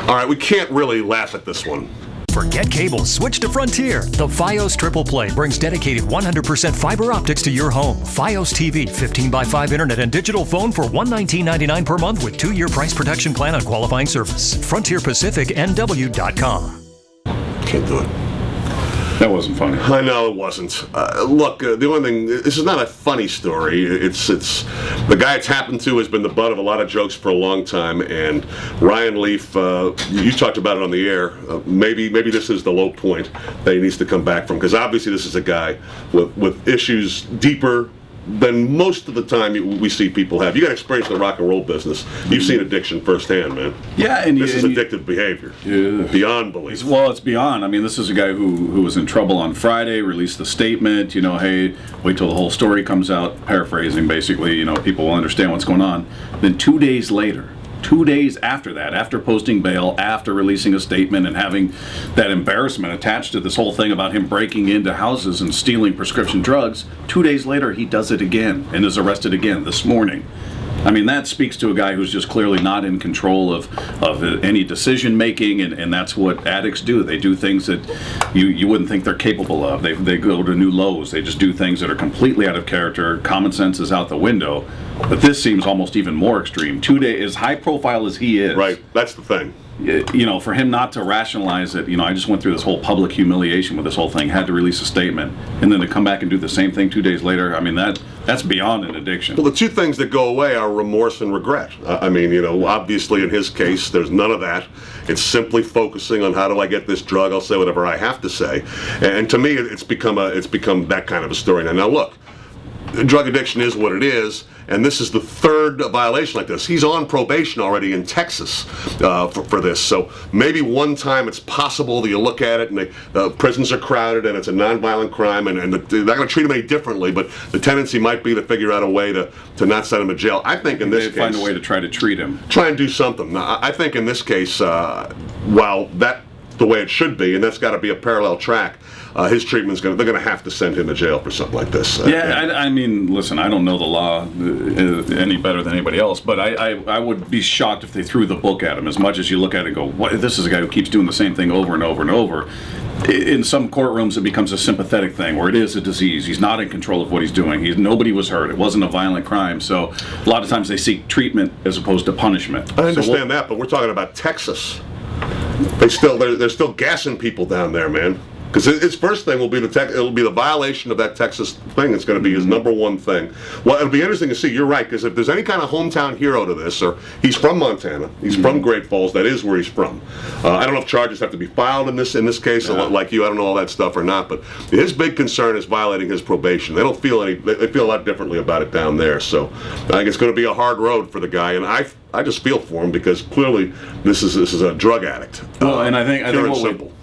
All right, we can't really laugh at this one. Forget cable, switch to Frontier. The Fios Triple Play brings dedicated 100% fiber optics to your home. Fios TV, 15x5 internet and digital phone for $119.99 per month with 2-year price protection plan on qualifying service. FrontierPacificNW.com. Can't do it. That wasn't funny. I know it wasn't. Look, the only thing, this is not a funny story. It's the guy it's happened to has been the butt of a lot of jokes for a long time, and Ryan Leaf, you talked about it on the air. Maybe this is the low point that he needs to come back from, because obviously this is a guy with issues deeper than most of the time we see people have. You got experience in the rock and roll business. You've seen addiction firsthand, man. Yeah, and this is addictive behavior. Yeah. Beyond belief. Well, it's beyond. I mean, this is a guy who was in trouble on Friday, released a statement, hey, wait till the whole story comes out, paraphrasing basically, people will understand what's going on. Then 2 days later, 2 days after that, after posting bail, after releasing a statement and having that embarrassment attached to this whole thing about him breaking into houses and stealing prescription drugs, 2 days later he does it again and is arrested again this morning. I mean, that speaks to a guy who's just clearly not in control of any decision making, and that's what addicts do. They do things that you wouldn't think they're capable of. They go to new lows. They just do things that are completely out of character. Common sense is out the window. But this seems almost even more extreme. 2 days, as high profile as he is. Right, that's the thing. For him not to rationalize it, I just went through this whole public humiliation with this whole thing, had to release a statement, and then to come back and do the same thing 2 days later, I mean, that's beyond an addiction. Well, the two things that go away are remorse and regret. Obviously in his case, there's none of that. It's simply focusing on how do I get this drug, I'll say whatever I have to say. And to me, it's become that kind of a story. Now look, drug addiction is what it is, and this is the third violation like this. He's on probation already in Texas for this, so maybe one time it's possible that you look at it and the prisons are crowded and it's a nonviolent crime, and they're not going to treat him any differently, but the tendency might be to figure out a way to not send him to jail. I think in this case, find a way to try to treat him. Try and do something. I think in this case, while that's the way it should be, and that's got to be a parallel track, his treatment's they're going to have to send him to jail for something like this. I mean, listen, I don't know the law any better than anybody else, but I would be shocked if they threw the book at him. As much as you look at it and go, what, this is a guy who keeps doing the same thing over and over and over. In some courtrooms, it becomes a sympathetic thing where it is a disease. He's not in control of what he's doing. Nobody was hurt. It wasn't a violent crime. So a lot of times they seek treatment as opposed to punishment. I understand that, but we're talking about Texas. They're still gassing people down there, man. Because his first thing will be it'll be the violation of that Texas thing. It's going to be his number one thing. Well, it'll be interesting to see. You're right, because if there's any kind of hometown hero to this, or he's from Montana, he's from Great Falls. That is where he's from. I don't know if charges have to be filed in this case, like you. I don't know all that stuff or not. But his big concern is violating his probation. They don't feel they feel a lot differently about it down there. So I think it's going to be a hard road for the guy, and I just feel for him because clearly this is a drug addict. Well, and I think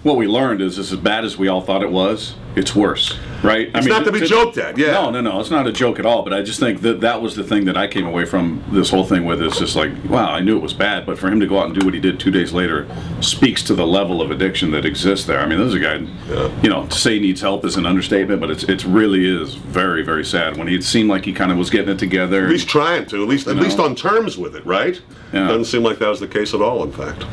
what we learned is as bad as we all thought it was, it's worse, right? It's not to be joked at, yeah. No, it's not a joke at all, but I just think that was the thing that I came away from this whole thing with. It's just like, wow, I knew it was bad, but for him to go out and do what he did 2 days later speaks to the level of addiction that exists there. I mean, this is a guy, to say he needs help is an understatement, but it really is very, very sad. When he seemed like he kind of was getting it together. At least trying to, at least on terms with it, right? Yeah. Doesn't seem like that was the case at all, in fact.